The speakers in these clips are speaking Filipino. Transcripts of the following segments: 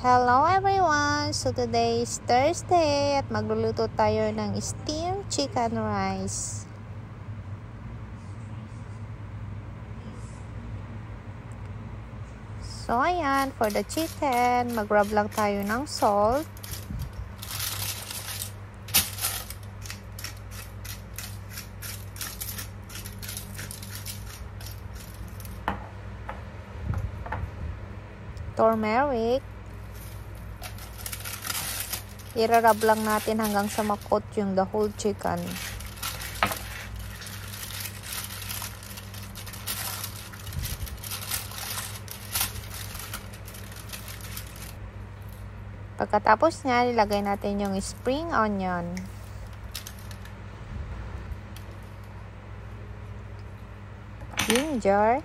Hello everyone! So today is Thursday at magluluto tayo ng steamed chicken rice. So ayan, for the chicken, mag-rub lang tayo ng salt. Turmeric. Irarab lang natin hanggang sa makot yung the whole chicken. Pagkatapos niya, ilagay natin yung spring onion. Ginger.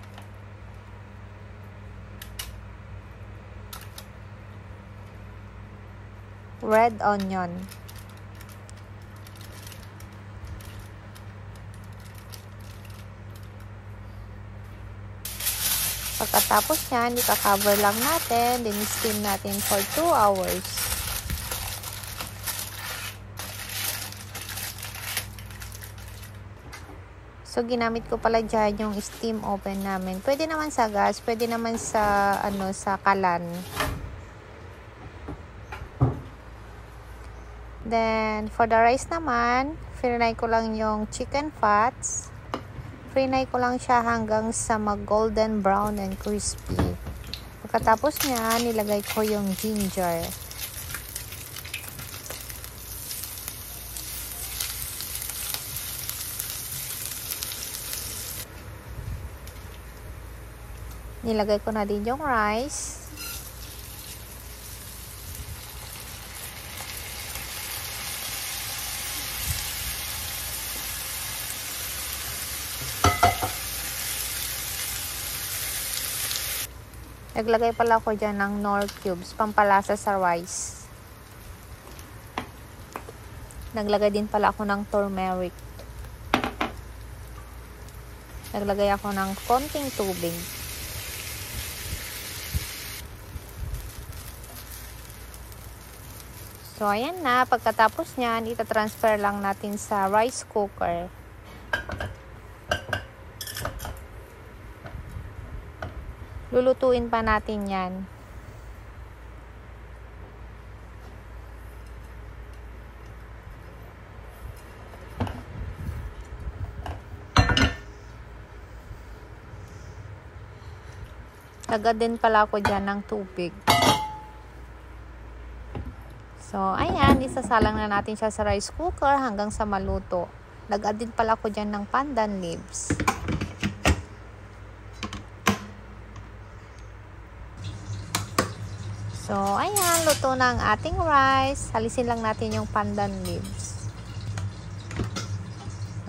Red onion. Pagkatapos yan, ika-cover lang natin, then steam natin for 2 hours. So, ginamit ko pala dyan yung steam oven namin. Pwede naman sa gas, pwede naman sa, sa kalan. Then, for the rice naman, frinay ko lang yung chicken fats. Frinay ko lang siya hanggang sa mag-golden brown and crispy. Pagkatapos niya, nilagay ko yung ginger. Nilagay ko na din yung rice. Naglagay pala ako dyan ng Knorr cubes, pampalasa sa rice. Naglagay din pala ako ng turmeric. Naglagay ako ng konting tubig. So, ayan na. Pagkatapos nyan, itatransfer lang natin sa rice cooker. Lulutuin pa natin yan. Agad din pala ako dyan ng tubig. So, ayan. Isasalang na natin siya sa rice cooker hanggang sa maluto. Nag-add din pala ako dyan ng pandan leaves. So, ayan, luto na ang ating rice. Halisin lang natin yung pandan leaves.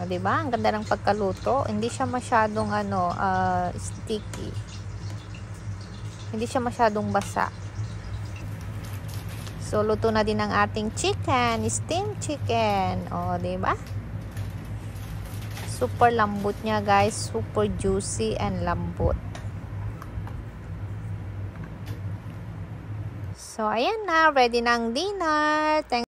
O, diba? Ang ganda ng pagkaluto. Hindi siya masyadong, sticky. Hindi siya masyadong basa. So, luto na din ang ating chicken. Steamed chicken. O, diba? Super lambot niya, guys. Super juicy and lambot. So, ayan na. Ready na ang dinner.